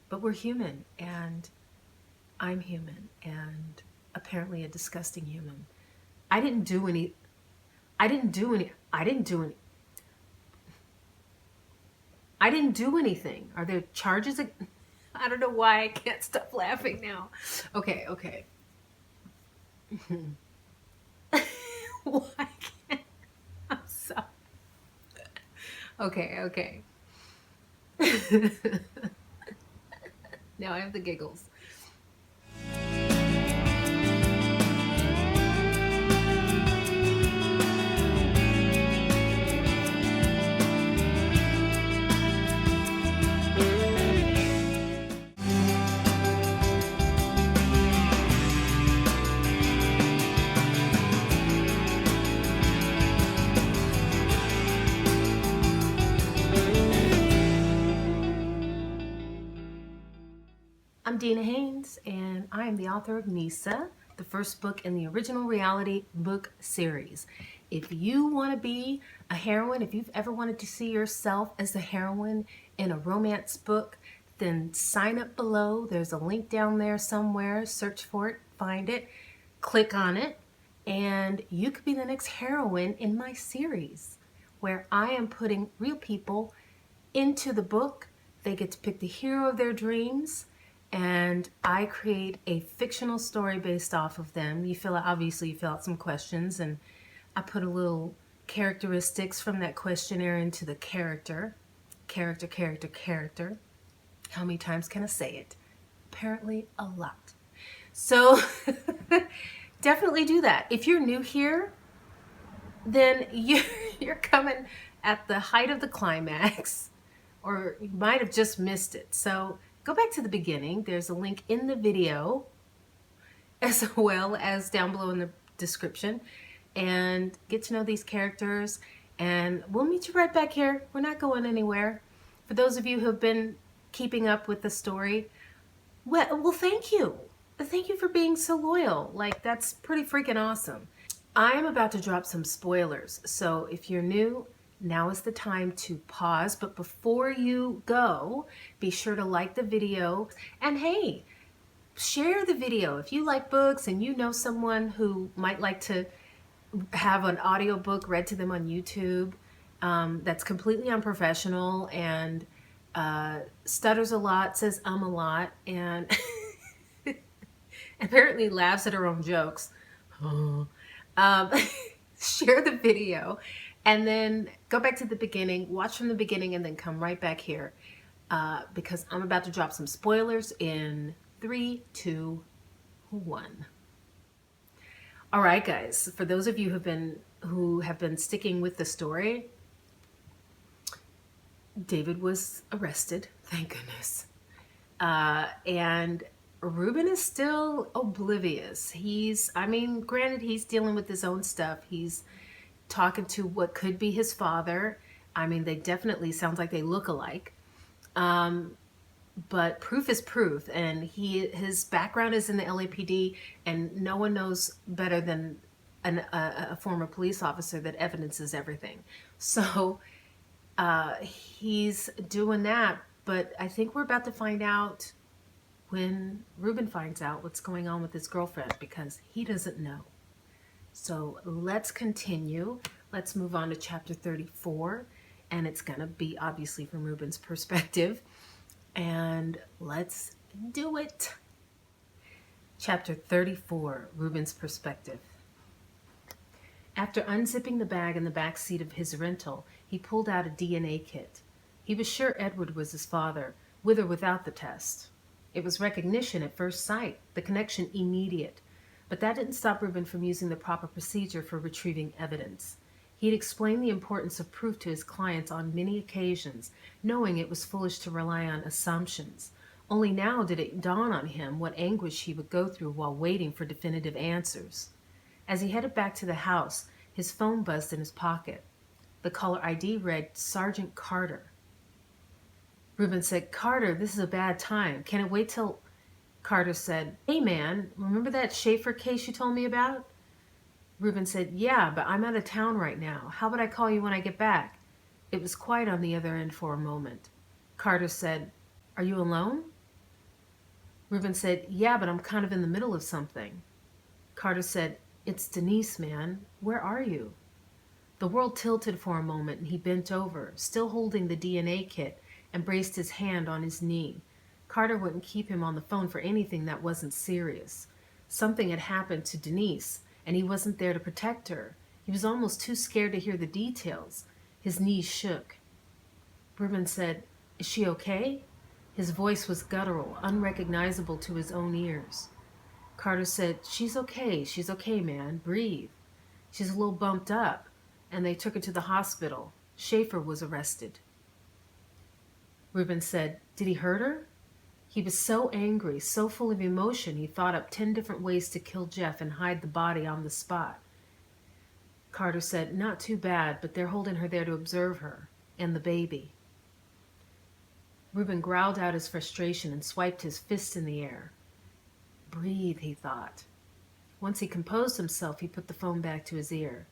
but we're human, and I'm human, and apparently a disgusting human. I didn't do any, I didn't do any, I didn't do any, I didn't do anything. Are there charges? I don't know why I can't stop laughing now. Okay, okay. Why can't I'm sorry. Okay, okay. Now I have the giggles. I'm Dina Haynes, and I am the author of Neesa, the first book in the original reality book series. If you want to be a heroine, if you've ever wanted to see yourself as the heroine in a romance book, then sign up below. There's a link down there somewhere. Search for it, find it, click on it, and you could be the next heroine in my series, where I am putting real people into the book. They get to pick the hero of their dreams, and I create a fictional story based off of them. You fill out, obviously you fill out some questions, and I put a little characteristics from that questionnaire into the character. Character. How many times can I say it? Apparently a lot. So definitely do that. If you're new here, then you're coming at the height of the climax, or you might have just missed it. So go back to the beginning. There's a link in the video as well as down below in the description, and get to know these characters, and we'll meet you right back here. We're not going anywhere. For those of you who have been keeping up with the story, well, thank you. Thank you for being so loyal. Like, that's pretty freaking awesome. I am about to drop some spoilers, so if you're new, now is the time to pause. But before you go, be sure to like the video, and hey, share the video. If you like books and you know someone who might like to have an audiobook read to them on YouTube, that's completely unprofessional and stutters a lot, says a lot, and apparently laughs at her own jokes. Share the video, and then go back to the beginning, watch from the beginning, and then come right back here, because I'm about to drop some spoilers in 3, 2, 1. All right, guys, for those of you who have been sticking with the story, David was arrested, thank goodness, and Reuben is still oblivious. Granted, he's dealing with his own stuff. He's talking to what could be his father. They definitely sounds like they look alike. But proof is proof, and his background is in the LAPD, and no one knows better than a former police officer that evidences everything. So he's doing that, but I think we're about to find out when Reuben finds out what's going on with his girlfriend, because he doesn't know. So let's continue. Let's move on to chapter 34, and it's gonna be obviously from Reuben's perspective, and let's do it. Chapter 34, Reuben's perspective. After unzipping the bag in the back seat of his rental, he pulled out a DNA kit. He was sure Edward was his father, with or without the test. It was recognition at first sight, the connection immediate. But that didn't stop Reuben from using the proper procedure for retrieving evidence. He had explained the importance of proof to his clients on many occasions, knowing it was foolish to rely on assumptions. Only now did it dawn on him what anguish he would go through while waiting for definitive answers. As he headed back to the house, his phone buzzed in his pocket. The caller ID read Sergeant Carter. Reuben said, "Carter, this is a bad time. Can it wait till..." Carter said, "Hey man, remember that Schaefer case you told me about?" Reuben said, "Yeah, but I'm out of town right now. How about I call you when I get back?" It was quiet on the other end for a moment. Carter said, Are you alone? Reuben said, yeah, but I'm kind of in the middle of something. Carter said, it's Denise, man. Where are you? The world tilted for a moment and he bent over, still holding the DNA kit, and braced his hand on his knee. Carter wouldn't keep him on the phone for anything that wasn't serious. Something had happened to Denise, and he wasn't there to protect her. He was almost too scared to hear the details. His knees shook. Reuben said, is she okay? His voice was guttural, unrecognizable to his own ears. Carter said, she's okay, man. Breathe. She's a little bumped up, and they took her to the hospital. Schaefer was arrested. Reuben said, did he hurt her? He was so angry, so full of emotion, he thought up 10 different ways to kill Jeff and hide the body on the spot. Carter said, not too bad, but they're holding her there to observe her, and the baby. Reuben growled out his frustration and swiped his fist in the air. Breathe, he thought. Once he composed himself, he put the phone back to his ear.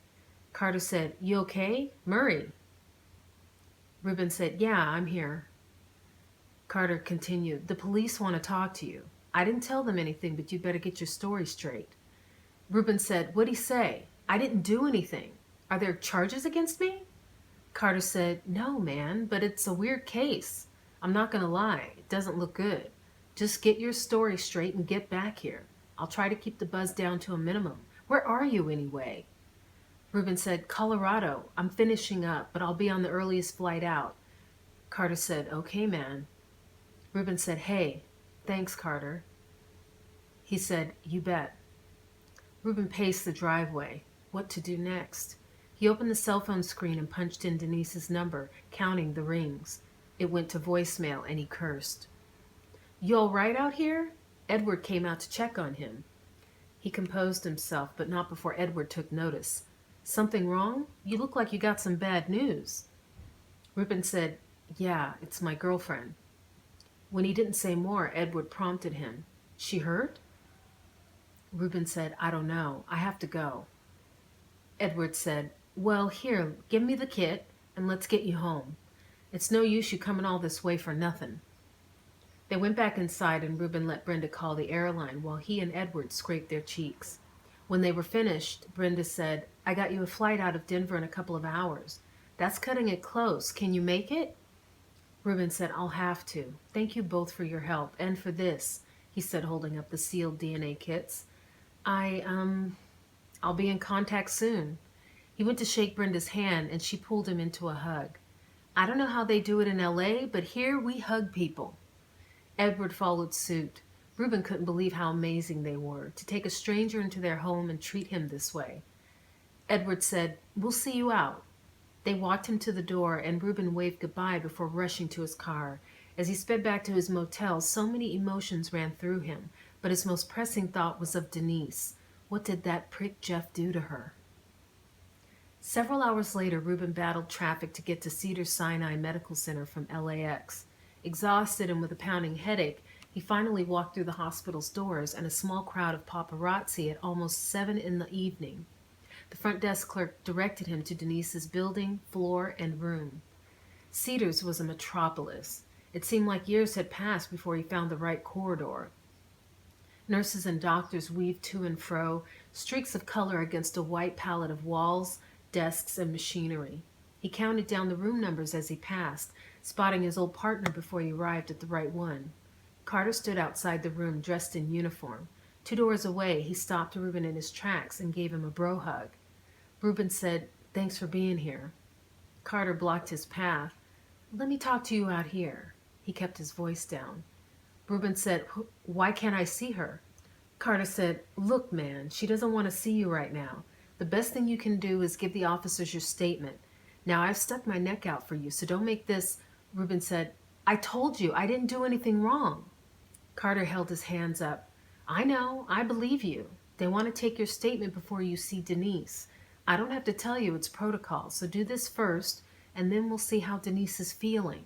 Carter said, you okay? Murray. Reuben said, yeah, I'm here. Carter continued, the police want to talk to you. I didn't tell them anything, but you better get your story straight. Reuben said, what'd he say? I didn't do anything. Are there charges against me? Carter said, no, man, but it's a weird case. I'm not going to lie. It doesn't look good. Just get your story straight and get back here. I'll try to keep the buzz down to a minimum. Where are you anyway? Reuben said, Colorado. I'm finishing up, but I'll be on the earliest flight out. Carter said, okay, man. Reuben said, hey, thanks, Carter. He said, you bet. Reuben paced the driveway. What to do next? He opened the cell phone screen and punched in Denise's number, counting the rings. It went to voicemail, and he cursed. You all right out here? Edward came out to check on him. He composed himself, but not before Edward took notice. Something wrong? You look like you got some bad news. Reuben said, yeah, it's my girlfriend. When he didn't say more, Edward prompted him. She hurt? Reuben said, I don't know. I have to go. Edward said, well, here, give me the kit, and let's get you home. It's no use you coming all this way for nothing. They went back inside, and Reuben let Brenda call the airline while he and Edward scraped their cheeks. When they were finished, Brenda said, I got you a flight out of Denver in a couple of hours. That's cutting it close. Can you make it? Reuben said, I'll have to. Thank you both for your help, and for this, he said, holding up the sealed DNA kits. I'll be in contact soon. He went to shake Brenda's hand, and she pulled him into a hug. I don't know how they do it in LA, but here we hug people. Edward followed suit. Reuben couldn't believe how amazing they were, to take a stranger into their home and treat him this way. Edward said, we'll see you out. They walked him to the door, and Reuben waved goodbye before rushing to his car. As he sped back to his motel, so many emotions ran through him, but his most pressing thought was of Denise. What did that prick Jeff do to her? Several hours later, Reuben battled traffic to get to Cedars-Sinai Medical Center from LAX. Exhausted and with a pounding headache, he finally walked through the hospital's doors and a small crowd of paparazzi at almost 7 in the evening. The front desk clerk directed him to Denise's building, floor, and room. Cedars was a metropolis. It seemed like years had passed before he found the right corridor. Nurses and doctors weaved to and fro, streaks of color against a white palette of walls, desks, and machinery. He counted down the room numbers as he passed, spotting his old partner before he arrived at the right one. Carter stood outside the room, dressed in uniform. 2 doors away, he stopped Reuben in his tracks and gave him a bro hug. Reuben said, thanks for being here. Carter blocked his path. Let me talk to you out here. He kept his voice down. Reuben said, why can't I see her? Carter said, look, man, she doesn't want to see you right now. The best thing you can do is give the officers your statement. Now, I've stuck my neck out for you, so don't make this. Reuben said, I told you, I didn't do anything wrong. Carter held his hands up. I know, I believe you. They want to take your statement before you see Denise. I don't have to tell you it's protocol, so do this first, and then we'll see how Denise is feeling.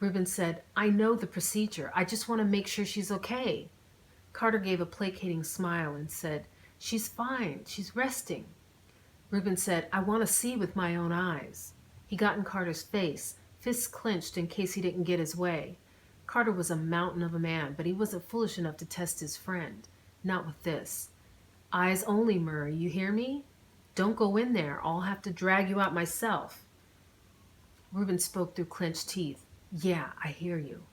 Reuben said, I know the procedure. I just want to make sure she's okay. Carter gave a placating smile and said, she's fine. She's resting. Reuben said, I want to see with my own eyes. He got in Carter's face, fists clenched in case he didn't get his way. Carter was a mountain of a man, but he wasn't foolish enough to test his friend. Not with this. Eyes only, Murray, you hear me? Don't go in there. I'll have to drag you out myself. Reuben spoke through clenched teeth. Yeah, I hear you.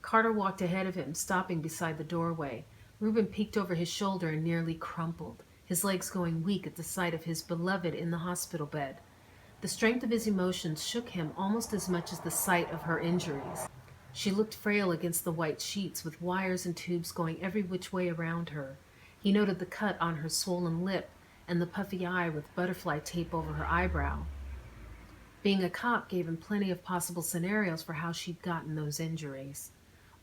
Carter walked ahead of him, stopping beside the doorway. Reuben peeked over his shoulder and nearly crumpled, his legs going weak at the sight of his beloved in the hospital bed. The strength of his emotions shook him almost as much as the sight of her injuries. She looked frail against the white sheets, with wires and tubes going every which way around her. He noted the cut on her swollen lip and the puffy eye with butterfly tape over her eyebrow. Being a cop gave him plenty of possible scenarios for how she'd gotten those injuries.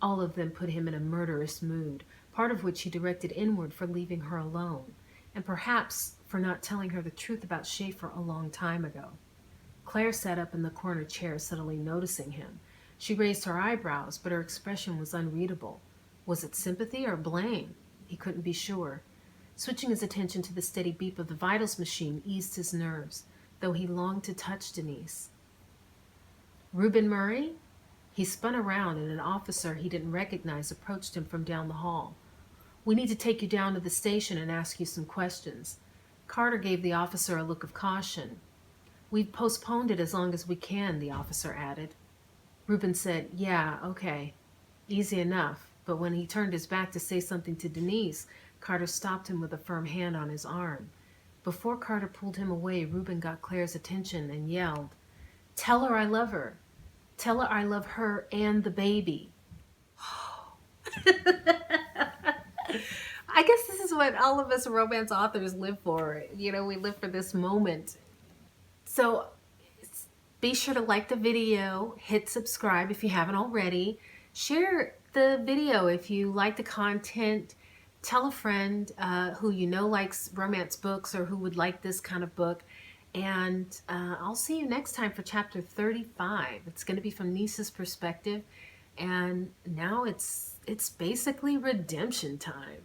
All of them put him in a murderous mood, part of which he directed inward for leaving her alone, and perhaps for not telling her the truth about Schaefer a long time ago. Claire sat up in the corner chair, suddenly noticing him. She raised her eyebrows, but her expression was unreadable. Was it sympathy or blame? He couldn't be sure. Switching his attention to the steady beep of the vitals machine eased his nerves, though he longed to touch Denise. Reuben Murray? He spun around, and an officer he didn't recognize approached him from down the hall. We need to take you down to the station and ask you some questions. Carter gave the officer a look of caution. We've postponed it as long as we can, the officer added. Reuben said, yeah, okay. Easy enough. But when he turned his back to say something to Denise, Carter stopped him with a firm hand on his arm. Before Carter pulled him away, Reuben got Claire's attention and yelled, Tell her I love her. Tell her I love her and the baby. I guess this is what all of us romance authors live for. You know, we live for this moment. So be sure to like the video, hit subscribe if you haven't already, share the video if you like the content, tell a friend who you know likes romance books or who would like this kind of book, and I'll see you next time for chapter 35. It's going to be from Neesa's perspective, and now it's basically redemption time.